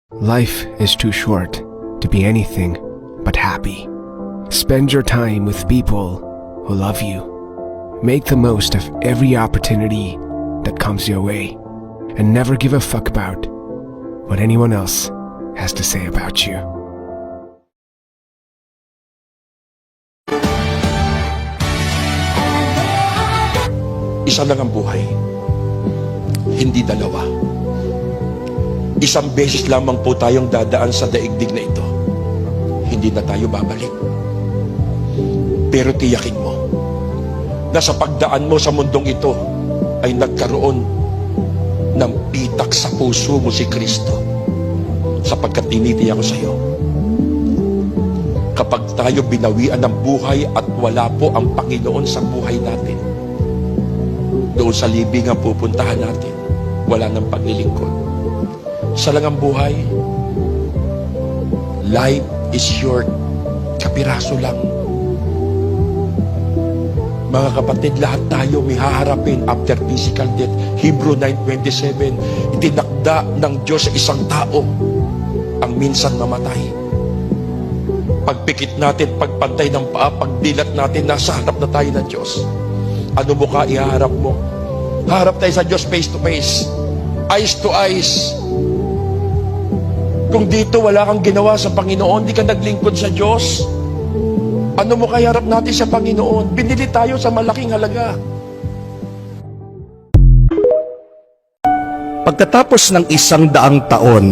Life is too short to be anything but happy. Spend your time with people who love you. Make the most of every opportunity that comes your way, and never give a fuck about what anyone else has to say about you. Isa lang ang buhay, hindi dalawa. Isang beses lamang po tayong dadaan sa daigdig na ito. Hindi na tayo babalik. Pero tiyakin mo na sa pagdaan mo sa mundong ito ay nagkaroon ng pitak sa puso mo si Kristo, sapagkat tinitiyak ko sa iyo, kapag tayo binawian ng buhay at wala po ang Panginoon sa buhay natin, doon sa libingan pupuntahan natin, wala nang paglilingkod. Sa lang ang buhay, life is short, kapiraso lang. Mga kapatid, lahat tayo may haharapin after physical death. Hebrew 9:27, itinakda ng Diyos sa isang tao ang minsan mamatay. Pagpikit natin, pagpantay ng paa, pagdilat natin, nasa harap na tayo ng Diyos. Ano mukha ihaharap mo? Harap tayo sa Diyos face to face, eyes to eyes. Kung dito wala kang ginawa sa Panginoon, di ka naglingkod sa Diyos, ano mo kaya harap natin sa Panginoon? Binili tayo sa malaking halaga. Pagkatapos ng 100 taon,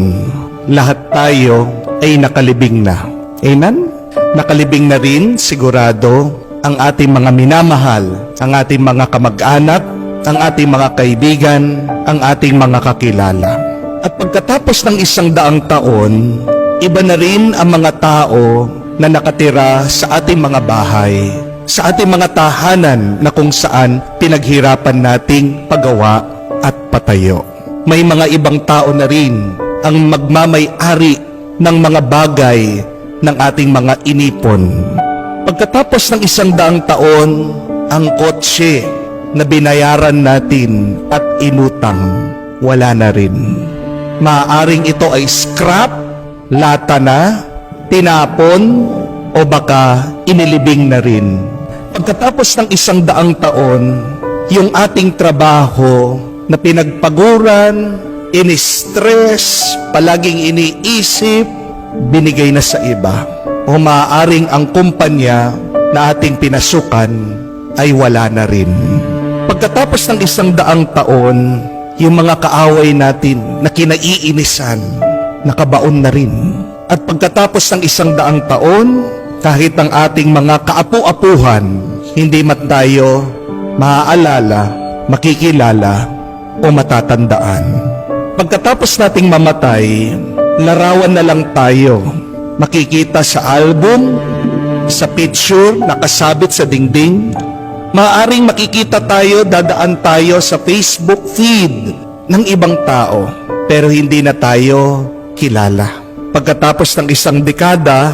lahat tayo ay nakalibing na. Amen? Nakalibing na rin, sigurado, ang ating mga minamahal, ang ating mga kamag-anak, ang ating mga kaibigan, ang ating mga kakilala. At pagkatapos ng 100 taon, iba na rin ang mga tao na nakatira sa ating mga bahay, sa ating mga tahanan na kung saan pinaghirapan nating pagawa at patayo. May mga ibang tao na rin ang magmamay-ari ng mga bagay ng ating mga inipon. Pagkatapos ng 100 taon, ang kotse na binayaran natin at inutang, wala na rin. Maaaring ito ay scrap, lata na, tinapon, o baka inilibing na rin. Pagkatapos ng 100 taon, yung ating trabaho na pinagpaguran, ini-stress, palaging iniisip, binigay na sa iba. O maaaring ang kumpanya na ating pinasukan ay wala na rin. Pagkatapos ng 100 taon, yung mga kaaway natin na kinaiinisan, nakabaon na rin. At pagkatapos ng 100 taon, kahit ang ating mga kaapu-apuhan, hindi man tayo maaalala, makikilala, o matatandaan. Pagkatapos nating mamatay, larawan na lang tayo. Makikita sa album, sa picture, nakasabit sa dingding. Maaring makikita tayo, dadaan tayo sa Facebook feed ng ibang tao, pero hindi na tayo kilala. Pagkatapos ng 1 dekada,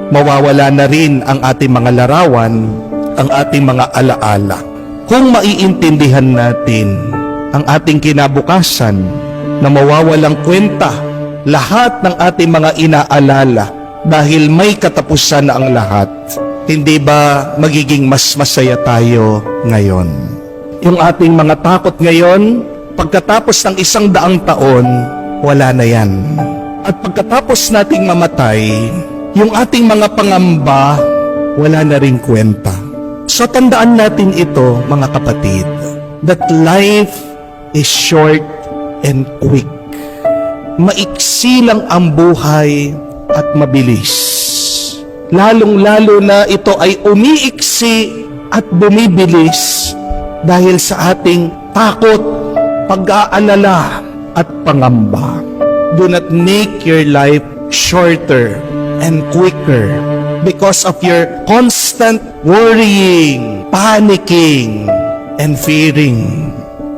mawawala na rin ang ating mga larawan, ang ating mga alaala. Kung maiintindihan natin ang ating kinabukasan na mawawalang kwenta lahat ng ating mga inaalala dahil may katapusan na ang lahat, hindi ba magiging mas masaya tayo ngayon? Yung ating mga takot ngayon, pagkatapos ng 100 taon, wala na yan. At pagkatapos nating mamatay, yung ating mga pangamba, wala na rin kwenta. So tandaan natin ito, mga kapatid, that life is short and quick. Maiksi lang ang buhay at mabilis. Lalong-lalo na ito ay umiiksi at bumibilis dahil sa ating takot, pag-aalala at pangamba. Do not make your life shorter and quicker because of your constant worrying, panicking, and fearing.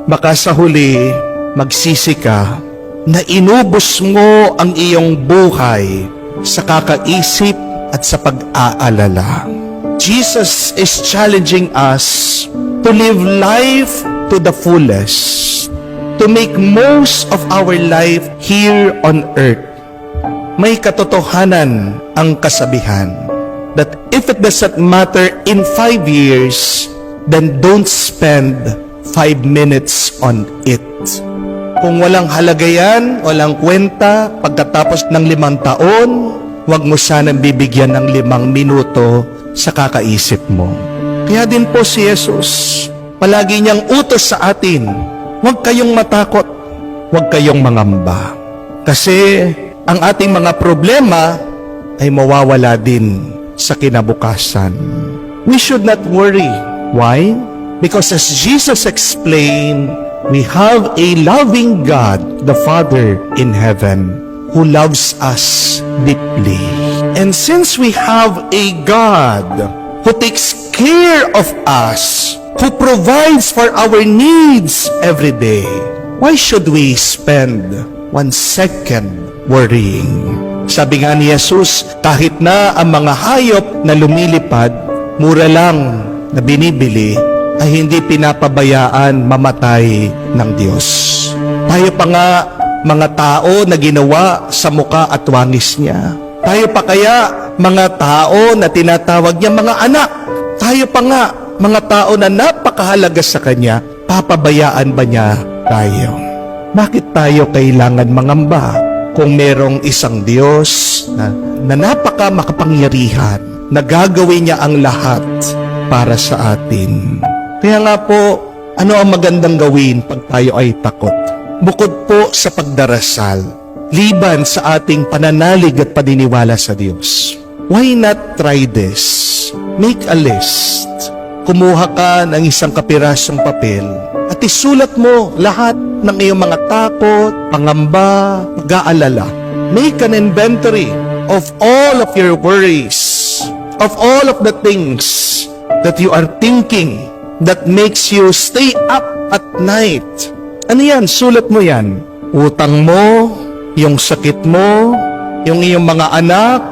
Baka sa huli, magsisi ka na inubos mo ang iyong buhay sa kakaisip at sa pag-aalala. Jesus is challenging us to live life to the fullest, to make most of our life here on earth, May katotohanan ang kasabihan that if it doesn't matter in 5 years, then don't spend 5 minutes on it. Kung walang halaga yan, walang kwenta, pagkatapos ng 5 taon, huwag mo sanang bibigyan ng 5 minuto sa kakaisip mo. Kaya din po si Jesus, palagi niyang utos sa atin, huwag kayong matakot, huwag kayong mangamba. Kasi ang ating mga problema ay mawawala din sa kinabukasan. We should not worry. Why? Because as Jesus explained, we have a loving God, the Father in heaven, who loves us deeply. And since we have a God who takes care of us, who provides for our needs every day, why should we spend 1 second worrying? Sabi nga ni Jesus, kahit na ang mga hayop na lumilipad, mura lang na binibili, ay hindi pinapabayaan mamatay ng Diyos. Tayo pa nga mga tao na ginawa sa muka at wangis niya. Tayo pa kaya mga tao na tinatawag niya mga anak. Tayo pa nga mga tao na napakahalaga sa Kanya, papabayaan ba niya tayo? Bakit tayo kailangan mangamba kung merong isang Diyos na napaka makapangyarihan, na gagawin niya ang lahat para sa atin? Kaya nga po, ano ang magandang gawin pag tayo ay takot? Bukod po sa pagdarasal, liban sa ating pananalig at paniniwala sa Diyos, why not try this? Make a list. Kumuha ka ng isang kapirasong papel at isulat mo lahat ng iyong mga takot, pangamba, pag-aalala. Make an inventory of all of your worries, of all of the things that you are thinking that makes you stay up at night. Ano yan? Sulat mo yan. Utang mo, yung sakit mo, yung iyong mga anak,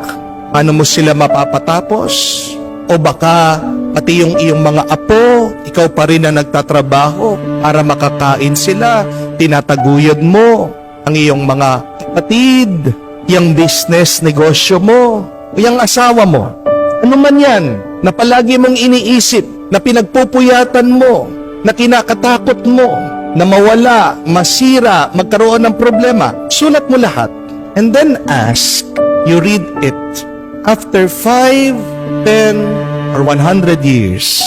paano mo sila mapapatapos? O baka pati yung iyong mga apo, ikaw pa rin na nagtatrabaho para makakain sila, tinataguyod mo ang iyong mga kapatid, yung business, negosyo mo, o yung asawa mo. Ano man yan na palagi mong iniisip, na pinagpupuyatan mo, na kinakatakot mo, na mawala, masira, magkaroon ng problema, sulat mo lahat. And then ask, you read it. After 5, 10, or 100 years,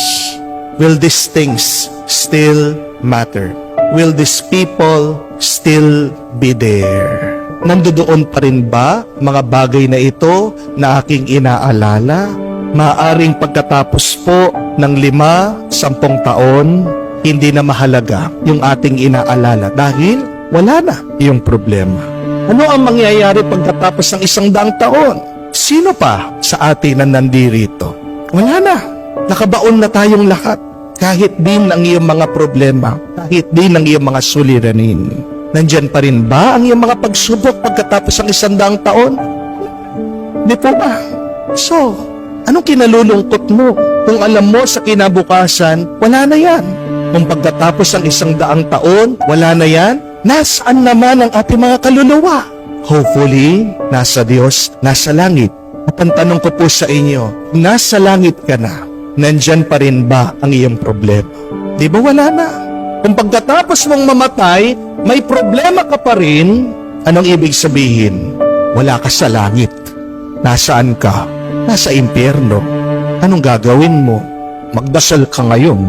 will these things still matter? Will these people still be there? Nandoon pa rin ba mga bagay na ito na aking inaalala? Maaring pagkatapos po ng 5-10 taon, hindi na mahalaga yung ating inaalala dahil wala na yung problema. Ano ang mangyayari pagkatapos ng 100 taon? Sino pa sa atin na nandirito? Wala na. Nakabaon na tayong lahat. Kahit din ang iyong mga problema, kahit din ang iyong mga suliranin. Nandyan pa rin ba ang iyong mga pagsubok pagkatapos ng 100 taon? Di po ba? So, anong kinalulungkot mo? Kung alam mo sa kinabukasan, wala na yan. Kung pagkatapos ng 100 taon, wala na yan, nasaan naman ang ating mga kaluluwa? Hopefully, nasa Diyos, nasa langit. At ang tanong ko po sa inyo, nasa langit ka na, nandyan pa rin ba ang iyong problema? Di ba wala na? Kung pagkatapos mong mamatay, may problema ka pa rin, anong ibig sabihin? Wala ka sa langit. Nasaan ka? Nasa impyerno. Anong gagawin mo? Magdasal ka ngayon.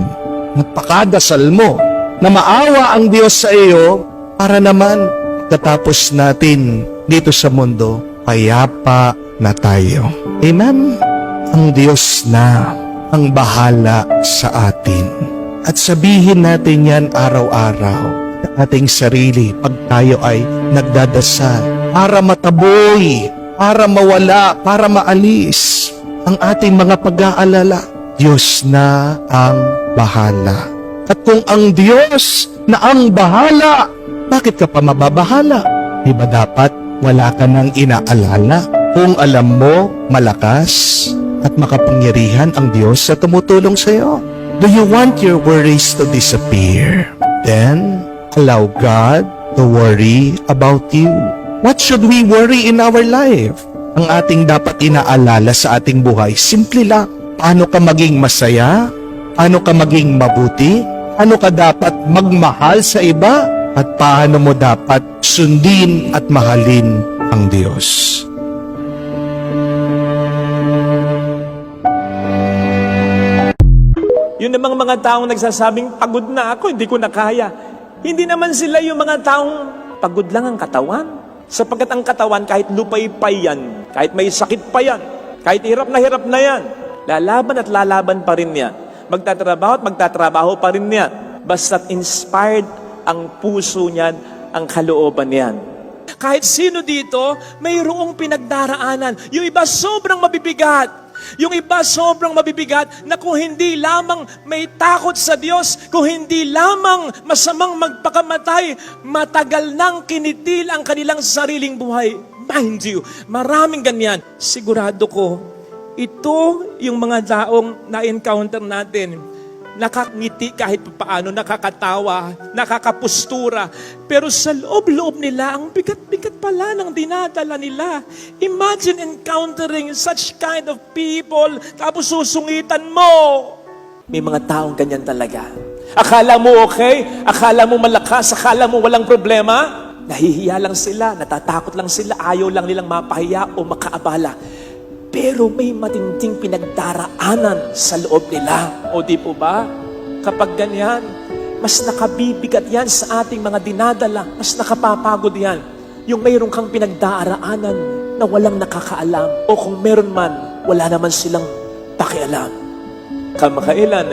Magpakadasal mo na maawa ang Diyos sa iyo para naman pagkatapos natin dito sa mundo, payapa na tayo. Amen? Ang Diyos na ang bahala sa atin. At sabihin natin yan araw-araw sa ating sarili pag tayo ay nagdadasal para mataboy, para mawala, para maalis ang ating mga pag-aalala. Diyos na ang bahala. At kung ang Diyos na ang bahala, bakit ka pa mababahala? Di ba dapat wala ka nang inaalala? Kung alam mo, malakas at makapangyarihan ang Diyos na tumutulong sa iyo. Do you want your worries to disappear? Then, allow God to worry about you. What should we worry in our life? Ang ating dapat inaalala sa ating buhay, simple lang. Paano ka maging masaya? Paano ka maging mabuti? Paano ka dapat magmahal sa iba? At paano mo dapat sundin at mahalin ang Diyos? Yun namang mga taong nagsasabing, pagod na ako, hindi ko na kaya. Hindi naman sila yung mga taong pagod lang ang katawan. Sapagkat ang katawan, kahit lupay-pay yan, kahit may sakit pa yan, kahit hirap na yan, lalaban at lalaban pa rin yan. Magtatrabaho at magtatrabaho pa rin yan. Basta't inspired ang puso niyan, ang kalooban niyan. Kahit sino dito, mayroong pinagdaraanan. Yung iba sobrang mabibigat. Yung iba sobrang mabibigat na kung hindi lamang may takot sa Diyos, kung hindi lamang masamang magpakamatay, matagal nang kinitil ang kanilang sariling buhay. Mind you, maraming ganyan. Sigurado ko, ito yung mga taong na-encounter natin. Nakangiti kahit paano, nakakatawa, nakakapustura. Pero sa loob-loob nila, ang bigat-bigat pala ng dinadala nila. Imagine encountering such kind of people, tapos susungitan mo. May mga taong ganyan talaga. Akala mo okay, akala mo malakas, akala mo walang problema. Nahihiya lang sila, natatakot lang sila, ayaw lang nilang mapahiya o makaabala. Pero may matinding pinagdaraanan sa loob nila. O di po ba? Kapag ganyan, mas nakabibigat yan sa ating mga dinadala. Mas nakapapagod yan. Yung mayroon kang pinagdaraanan na walang nakakaalam. O kung meron man, wala naman silang pakialam. Kamakailan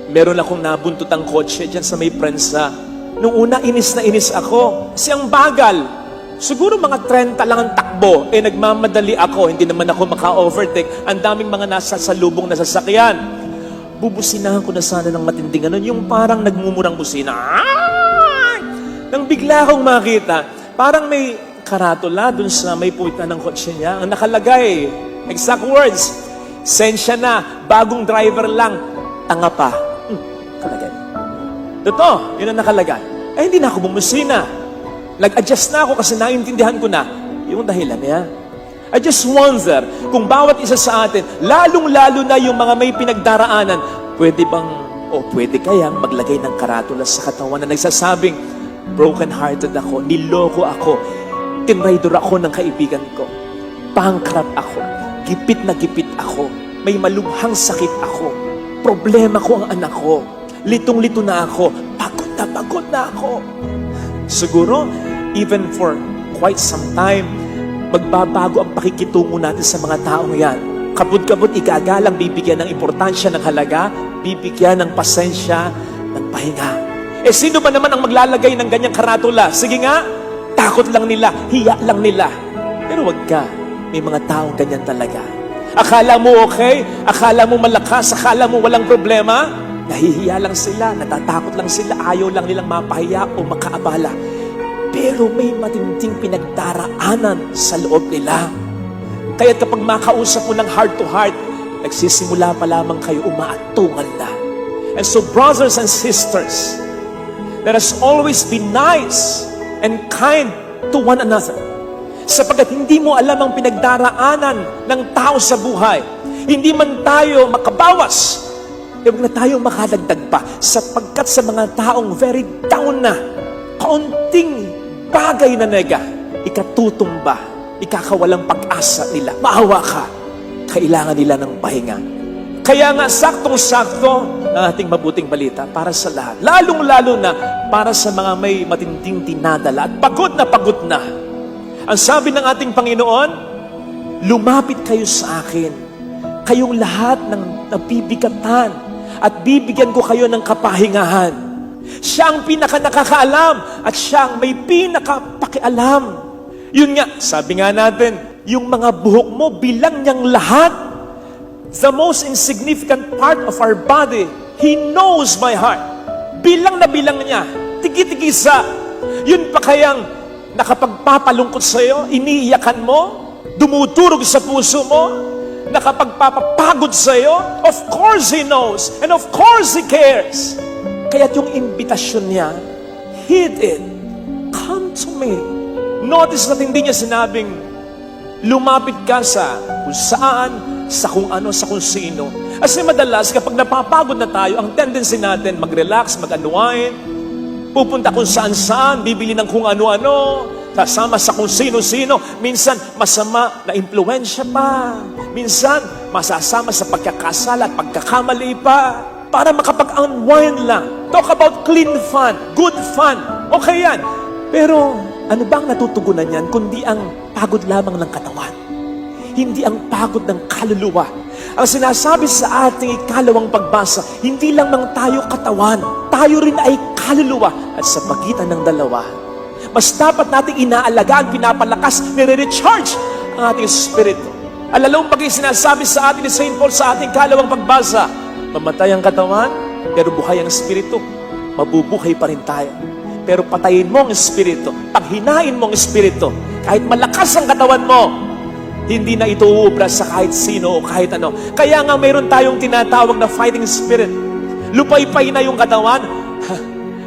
meron akong nabuntot ang kotse dyan sa may prensa. Nung una, inis na inis ako. Kasi ang bagal. Siguro mga 30 lang ang takbo, nagmamadali ako, hindi naman ako maka-overtake. Ang daming mga nasa salubong na sasakyan. Bubusinahan ko na sana ng matinding yung parang nagmumurang busina. Ay! Nang bigla akong makita, parang may karatula dun sa may puwitan ng kotse niya. Ang nakalagay, exact words, sensya na, bagong driver lang, tanga pa. Nakalagay. Totoo, yun ang nakalagay. Hindi na ako bumusina. Nag-adjust na ako kasi naintindihan ko na yung dahilan niya. I just wonder kung bawat isa sa atin, lalong-lalo na yung mga may pinagdaraanan, pwede bang o pwede kayang maglagay ng karatula sa katawan na nagsasabing, broken-hearted ako, niloko ako, tinraidor ako ng kaibigan ko, bankrupt ako, gipit na gipit ako, may malubhang sakit ako, problema ko ang anak ko, litong-lito na ako, pagod na ako. Siguro, even for quite some time, magbabago ang pakikitungo natin sa mga taong yan. Kabut-kabut, igagalang, bibigyan ng importansya ng halaga, bibigyan ng pasensya, ng pahinga. Sino ba naman ang maglalagay ng ganyang karatula? Sige nga, takot lang nila, hiya lang nila. Pero wag ka, may mga taong ganyan talaga. Akala mo okay, akala mo malakas, akala mo walang problema, nahihiya lang sila, natatakot lang sila, ayaw lang nilang mapahiya o makaabala. Pero may matinding pinagdaraanan sa loob nila. Kaya kapag makausap mo ng heart to heart, nagsisimula pa lamang kayo umaatungan na. And so brothers and sisters, let us always be nice and kind to one another. Sapagkat hindi mo alam ang pinagdaraanan ng tao sa buhay. Hindi man tayo makabawas, huwag na tayo makadagdag pa. Sapagkat sa mga taong very down na, kaunting bagay na nega, ikatutumba, ikakawalang pag-asa nila. Maawa ka, kailangan nila ng pahinga. Kaya nga, saktong-sakto ang ating mabuting balita para sa lahat. Lalong-lalo na para sa mga may matinding dinadala at pagod na. Ang sabi ng ating Panginoon, lumapit kayo sa akin, kayong lahat ng nabibigatan, at bibigyan ko kayo ng kapahingahan. Siya ang pinaka-nakakaalam at siya ang may pinaka-pakialam. Yun nga, sabi nga natin, yung mga buhok mo, bilang niyang lahat. The most insignificant part of our body, He knows my heart. Bilang na bilang niya, tigi-tigisa. Yun pa kayang nakapagpapalungkot sa'yo, iniiyakan mo, dumudurog sa puso mo, nakapagpapapagod sa'yo, of course He knows, and of course He cares. Kaya't yung imbitasyon niya, heed it. Come to me. Notice na hindi niya sinabing, lumapit ka sa kung saan, sa kung ano, sa kung sino. Kasi madalas, kapag napapagod na tayo, ang tendency natin mag-relax, mag-unwind, pupunta kung saan-saan, bibili ng kung ano-ano, kasama sa kung sino-sino. Minsan, masama na impluensya pa. Minsan, masasama sa pagkakasala at pagkakamali pa. Para makapag-unwind lang. Talk about clean fun, good fun. Okay yan. Pero, ano bang natutugunan yan kundi ang pagod lamang ng katawan? Hindi ang pagod ng kaluluwa. Ang sinasabi sa ating ikalawang pagbasa, hindi lang mang tayo katawan, tayo rin ay kaluluwa. At sa pagitan ng dalawa, mas dapat nating inaalagaan, pinapalakas, nire-recharge ang ating espiritu. Alalong pag sinasabi sa atin ni St. Paul sa ating ikalawang pagbasa, mamatay ang katawan, pero buhay ang espiritu, mabubuhay pa rin tayo. Pero patayin mo ang espiritu, paghinain mo ang espiritu, kahit malakas ang katawan mo, hindi na ito uubra sa kahit sino o kahit ano. Kaya nga mayroon tayong tinatawag na fighting spirit. Lupay-pay na yung katawan,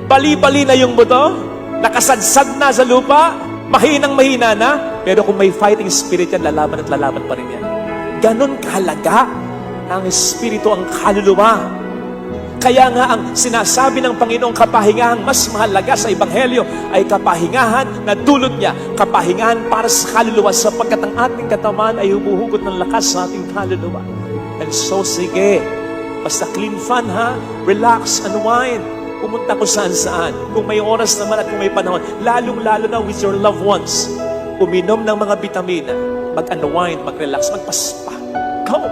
bali-bali na yung buto, nakasadsad na sa lupa, mahinang-mahina na, pero kung may fighting spirit yan, lalaban at lalaban pa rin yan. Ganon kahalaga ang espiritu, ang kaluluwa. Kaya nga ang sinasabi ng Panginoong kapahingahan mas mahalaga sa Ebanghelyo ay kapahingahan na dulot niya, kapahingahan para sa kaluluwa sapagkat ang ating katawan ay humuhugot ng lakas sa ating kaluluwa. And so sige, basta clean fun ha, relax, unwind, pumunta ko saan-saan. Kung may oras naman at kung may panahon, lalong-lalo na with your loved ones, uminom ng mga bitamina, mag-unwind, mag-relax, magpaspa. Go!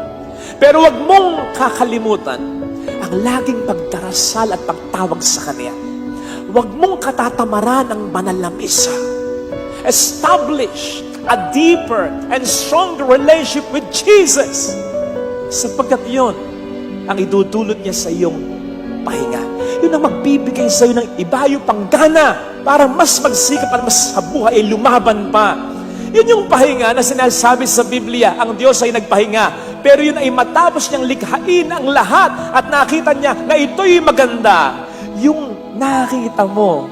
Pero wag mong kakalimutan ang laging pagdarasal at pagtawag sa Kanya. Huwag mong katatamaran ang banal na misa. Establish a deeper and stronger relationship with Jesus. Sapagkat yun ang idudulot niya sa iyong pahinga. Yun ang magbibigay sa iyo ng ibayo panggana para mas magsikap at mas sa buhay ay lumaban pa. Yun yung pahinga na sinasabi sa Biblia, ang Diyos ay nagpahinga. Pero yun ay matapos niyang likhain ang lahat at nakita niya na ito'y maganda. Yung nakita mo,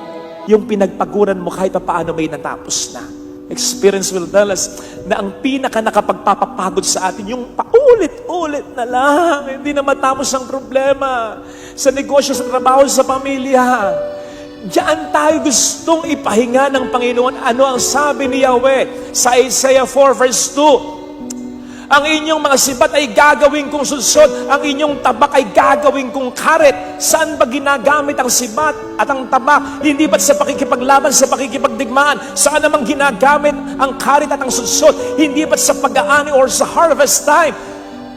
yung pinagpaguran mo kahit paano may natapos na. Experience will tell us na ang pinaka nakapagpapapagod sa atin, yung paulit-ulit na lang, hindi na matapos ang problema. Sa negosyo, sa trabaho, sa pamilya. Diyan tayo gustong ipahinga ng Panginoon. Ano ang sabi ni Yahweh sa Isaiah 4 verse 2? Ang inyong mga sibat ay gagawin kong sudsod, ang inyong tabak ay gagawin kong karet. Saan ba ginagamit ang sibat at ang tabak? Hindi ba't sa pakikipaglaban, sa pakikipagdigmaan? Saan namang ginagamit ang karet at ang sudsod? Hindi ba't sa pag-aani or sa harvest time?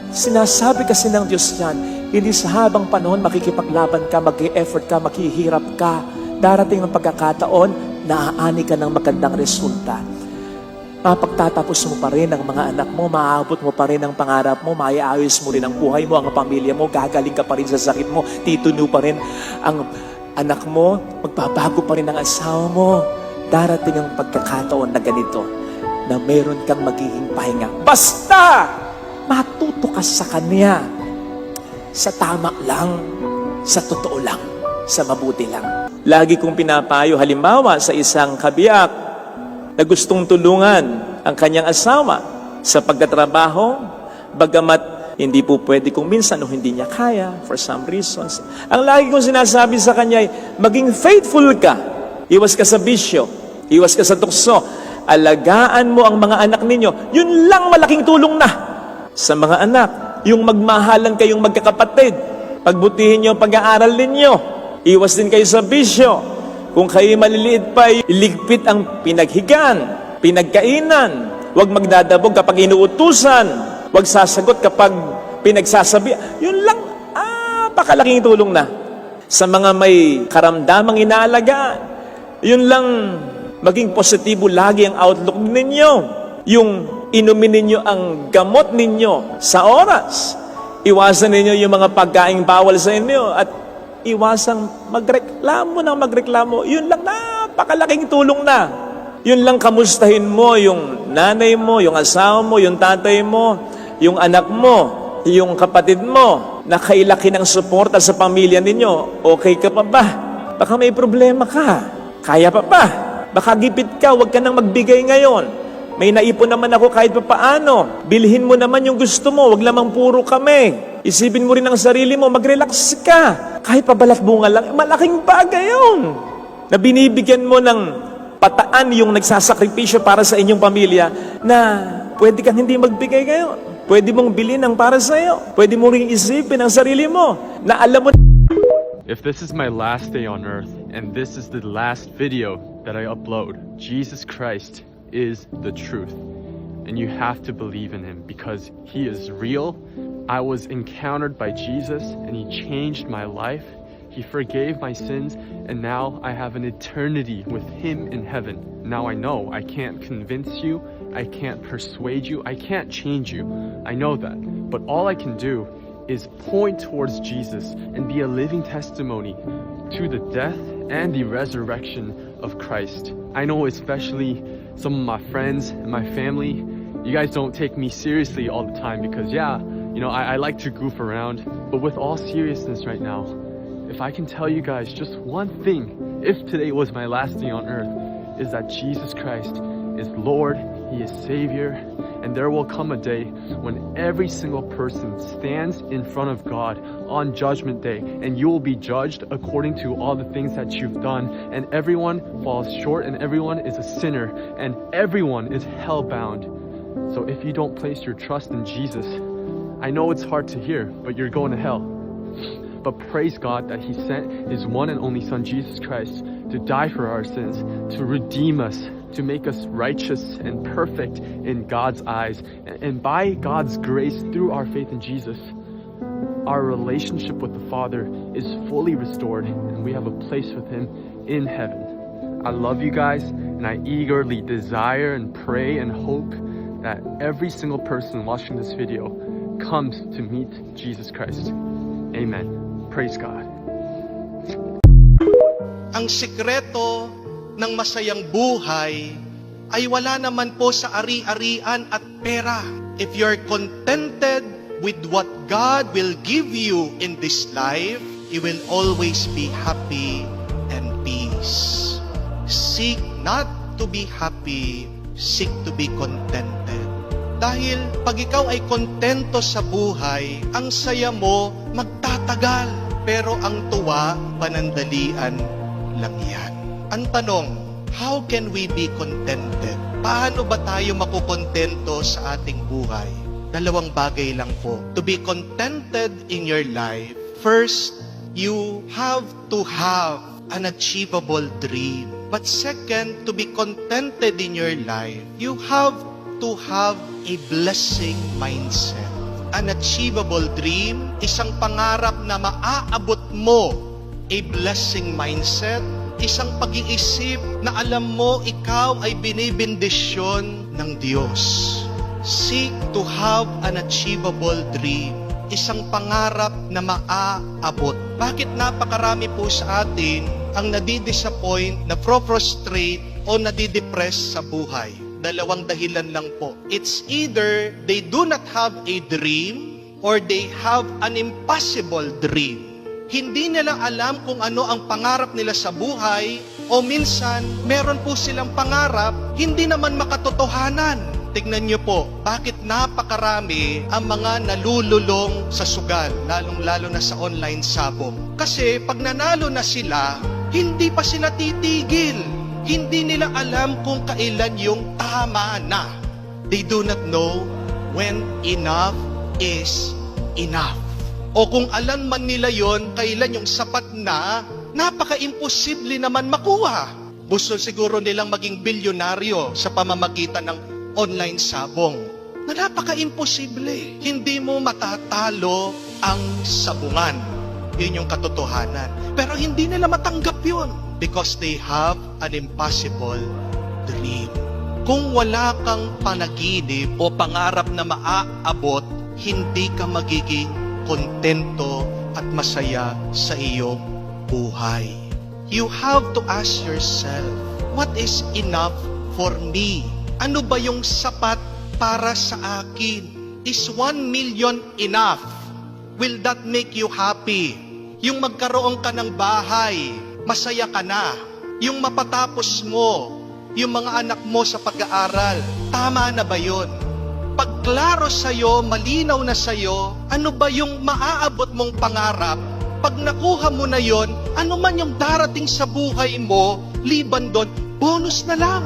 Sinasabi kasi ng Diyos yan, hindi sa habang panahon makikipaglaban ka, mag-e-effort ka, maghihirap ka. Darating ang pagkakataon, naaani ka ng magandang resulta. Mapagtatapos mo pa rin ang mga anak mo, maaabot mo pa rin ang pangarap mo, maiayos mo rin ang buhay mo, ang pamilya mo, gagaling ka pa rin sa sakit mo, tituno pa rin ang anak mo, magbabago pa rin ang asawa mo. Darating ang pagkakataon na ganito, na meron kang magiging pahinga. Basta matuto ka sa Kanya, sa tama lang, sa totoo lang, sa mabuti lang. Lagi kong pinapayo, halimbawa sa isang kabiyak na gustong tulungan ang kanyang asawa sa pagtatrabaho, bagamat hindi po pwede kung minsan o hindi niya kaya for some reasons. Ang lagi kong sinasabi sa kanya ay, maging faithful ka. Iwas ka sa bisyo, iwas ka sa tukso, alagaan mo ang mga anak ninyo. Yun lang malaking tulong na sa mga anak. Yung magmahalan kayong magkakapatid, pagbutihin niyo ang pag-aaral ninyo. Iwas din kayo sa bisyo. Kung kayo maliliit pa, iligpit ang pinaghigan, pinagkainan. Huwag magdadabog kapag inuutusan. Huwag sasagot kapag pinagsasabi. Yun lang, pakalaking tulong na. Sa mga may karamdamang inaalagaan, yun lang, maging positibo lagi ang outlook ninyo. Yung inumin ninyo ang gamot ninyo sa oras. Iwasan ninyo yung mga pagkaing bawal sa inyo at iwasang magreklamo ng magreklamo. Yun lang, napakalaking tulong na. Yun lang, kamustahin mo yung nanay mo, yung asawa mo, yung tatay mo, yung anak mo, yung kapatid mo, na kailaki ng suporta sa pamilya ninyo. Okay ka pa ba? Baka may problema ka. Kaya pa ba? Baka gipit ka, huwag ka nang magbigay ngayon. May naipon naman ako kahit papaano. Bilhin mo naman yung gusto mo, huwag lamang puro kami. Isipin mo rin ang sarili mo, mag-relax ka. Kahit pabalat bunga lang, malaking bagay yun. Na binibigyan mo ng pataan yung nagsasakripisyo para sa inyong pamilya na pwede kang hindi magbigay ngayon. Pwede mong bilhin ang para sa'yo. Pwede mo rin isipin ang sarili mo na alam mo. If this is my last day on earth, and this is the last video that I upload, Jesus Christ is the truth. And you have to believe in him because he is real. I was encountered by Jesus and he changed my life. He forgave my sins and now I have an eternity with him in heaven. Now I know I can't convince you, I can't persuade you, I can't change you. I know that. But all I can do is point towards Jesus and be a living testimony to the death and the resurrection of Christ. I know especially some of my friends and my family, you guys don't take me seriously all the time because I like to goof around. But with all seriousness right now, if I can tell you guys just one thing, if today was my last day on earth, is that Jesus Christ is Lord, he is Savior, and there will come a day when every single person stands in front of God on Judgment Day, and you will be judged according to all the things that you've done, and everyone falls short, and everyone is a sinner, and everyone is hell-bound. So if you don't place your trust in Jesus, I know it's hard to hear, but you're going to hell. But praise God that he sent his one and only Son, Jesus Christ, to die for our sins, to redeem us, to make us righteous and perfect in God's eyes. And by God's grace, through our faith in Jesus, our relationship with the Father is fully restored, and we have a place with him in heaven. I love you guys, and I eagerly desire and pray and hope that every single person watching this video comes to meet Jesus Christ. Amen. Praise God. Ang sikreto ng masayang buhay ay wala naman po sa ari-arian at pera. If you're contented with what God will give you in this life, you will always be happy and peace. Seek not to be happy, seek to be contented. Dahil pag ikaw ay kontento sa buhay, ang saya mo magtatagal. Pero ang tuwa, panandalian lang yan. Ang tanong, how can we be contented? Paano ba tayo makukontento sa ating buhay? Dalawang bagay lang po. To be contented in your life, first, you have to have an achievable dream. But second, to be contented in your life, you have to have a blessing mindset. An achievable dream, isang pangarap na maaabot mo. A blessing mindset, isang pag-iisip na alam mo ikaw ay binibindisyon ng Diyos. Seek to have an achievable dream, isang pangarap na maaabot. Bakit napakarami po sa atin ang nadidisappoint, na frustrate o nadidepress sa buhay? Dalawang dahilan lang po. It's either they do not have a dream or they have an impossible dream. Hindi nila alam kung ano ang pangarap nila sa buhay o minsan meron po silang pangarap hindi naman makatotohanan. Tignan niyo po, bakit napakarami ang mga nalululong sa sugal, lalong-lalo na sa online sabong. Kasi pag nanalo na sila, hindi pa sila titigil. Hindi nila alam kung kailan yung tama na. They do not know when enough is enough. O kung alam man nila yon, kailan yung sapat na, napaka-imposible naman makuha. Gusto siguro nilang maging bilyonaryo sa pamamagitan ng online sabong. Na napaka-imposible. Hindi mo matatalo ang sabungan. Yun yung katotohanan. Pero hindi nila matanggap yun. Because they have an impossible dream. Kung wala kang panaginip o pangarap na maaabot, hindi ka magiging kontento at masaya sa iyong buhay. You have to ask yourself, what is enough for me? Ano ba yung sapat para sa akin? Is 1 million enough? Will that make you happy? Yung magkaroon ka ng bahay, masaya ka na. Yung mapatapos mo yung mga anak mo sa pag-aaral. Tama na ba yun? Pag klaro sa'yo, malinaw na sa'yo, ano ba yung maaabot mong pangarap? Pag nakuha mo na yon, ano man yung darating sa buhay mo, liban doon, bonus na lang.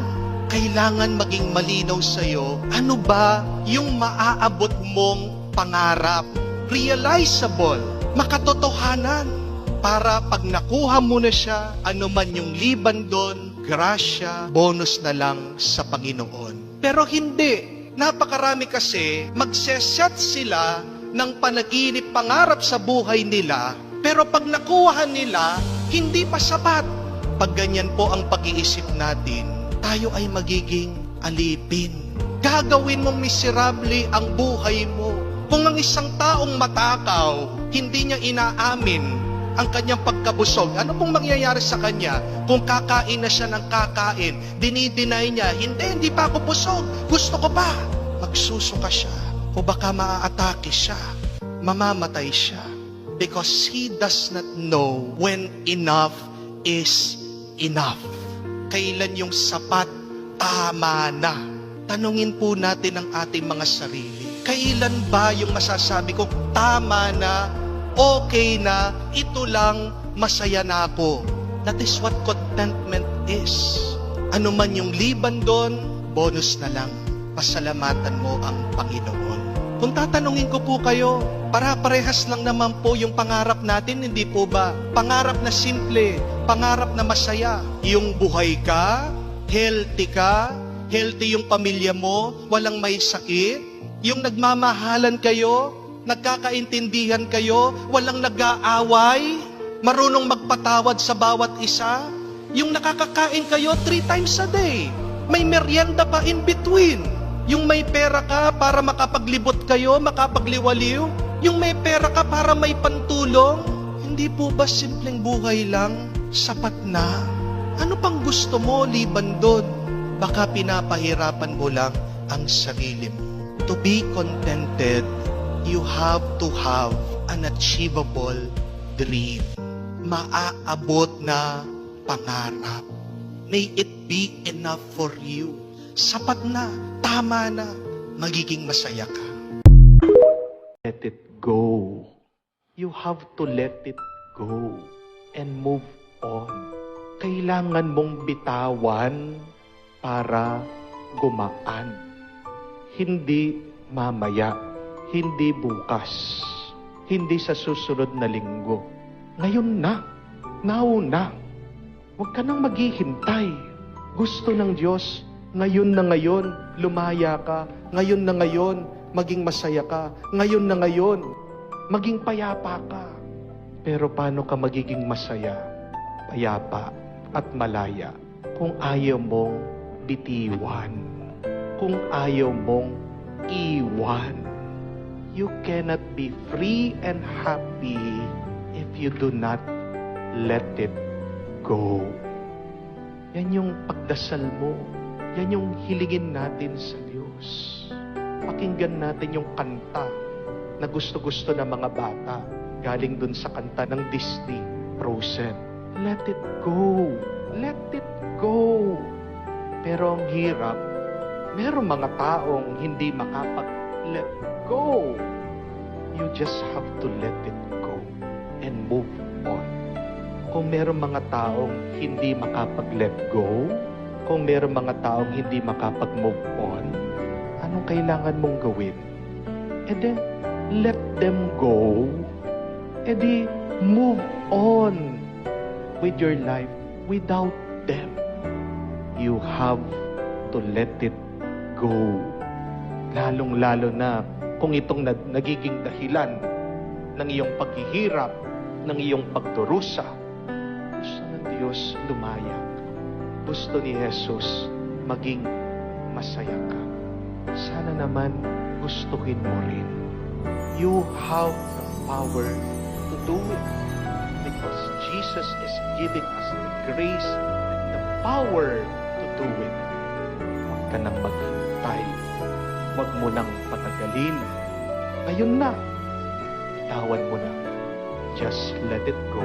Kailangan maging malinaw sa'yo, ano ba yung maaabot mong pangarap? Realizable, makatotohanan. Para pag nakuha mo na siya, ano man yung liban doon, grasya, bonus na lang sa Panginoon. Pero hindi. Napakarami kasi, magseset sila ng panaginip, pangarap sa buhay nila, pero pag nakuha nila, hindi pa sapat. Pag ganyan po ang pag-iisip natin, tayo ay magiging alipin. Gagawin mong miserable ang buhay mo. Kung ang isang taong matakaw, hindi niya inaamin ang kanyang pagkabusog, ano pong mangyayari sa kanya? Kung kakain na siya ng kakain, dinideny niya, hindi pa ako busog, gusto ko pa. Magsusuka siya, o baka maaatake siya, mamamatay siya. Because he does not know when enough is enough. Kailan yung sapat, tama na. Tanungin po natin ang ating mga sarili. Kailan ba yung masasabi ko, tama na, okay na, ito lang, masaya na ako. That is what contentment is. Ano man yung liban doon, bonus na lang. Pasalamatan mo ang Panginoon. Kung tatanungin ko po kayo, para-parehas lang naman po yung pangarap natin, hindi po ba? Pangarap na simple, pangarap na masaya. Yung buhay ka, healthy yung pamilya mo, walang may sakit, yung nagmamahalan kayo, nagkakaintindihan kayo, walang nag-aaway, marunong magpatawad sa bawat isa, yung nakakakain kayo 3 times a day, may merienda pa in between, yung may pera ka para makapaglibot kayo, makapagliwaliw, yung may pera ka para may pantulong, hindi po ba simpleng buhay lang, sapat na? Ano pang gusto mo liban doon? Baka pinapahirapan mo lang ang sarili mo. To be contented, you have to have an achievable dream. Maaabot na pangarap. May it be enough for you. Sapat na, tama na, magiging masaya ka. Let it go. You have to let it go and move on. Kailangan mong bitawan para gumaan. Hindi mamaya. Hindi bukas, hindi sa susunod na linggo. Ngayon na, now na. Huwag ka nang maghihintay. Gusto ng Diyos, ngayon na ngayon, lumaya ka. Ngayon na ngayon, maging masaya ka. Ngayon na ngayon, maging payapa ka. Pero paano ka magiging masaya, payapa, at malaya kung ayaw mong bitiwan? Kung ayaw mong iwan? You cannot be free and happy if you do not let it go. Yan yung pagdasal mo. Yan yung hilingin natin sa Diyos. Pakinggan natin yung kanta na gusto-gusto ng mga bata. Galing dun sa kanta ng Disney, Frozen. Let it go. Let it go. Pero ang hirap, merong mga taong hindi makapag-let go. You just have to let it go and move on. Kung merong mga taong hindi makapag-let go, kung merong mga taong hindi makapag-move on, anong kailangan mong gawin? E then, let them go. E di, move on with your life without them. You have to let it go. Lalong-lalo na kung itong nagiging dahilan ng iyong paghihirap, ng iyong pagdurusa. Gusto ng Diyos lumaya. Gusto ni Jesus maging masaya ka. Sana naman gustuhin mo rin. You have the power to do it because Jesus is giving us the grace and the power to do it. Huwag ka nang maghintay. Huwag mo nang patagalin. Ngayon na. Bitawan mo na. Just let it go.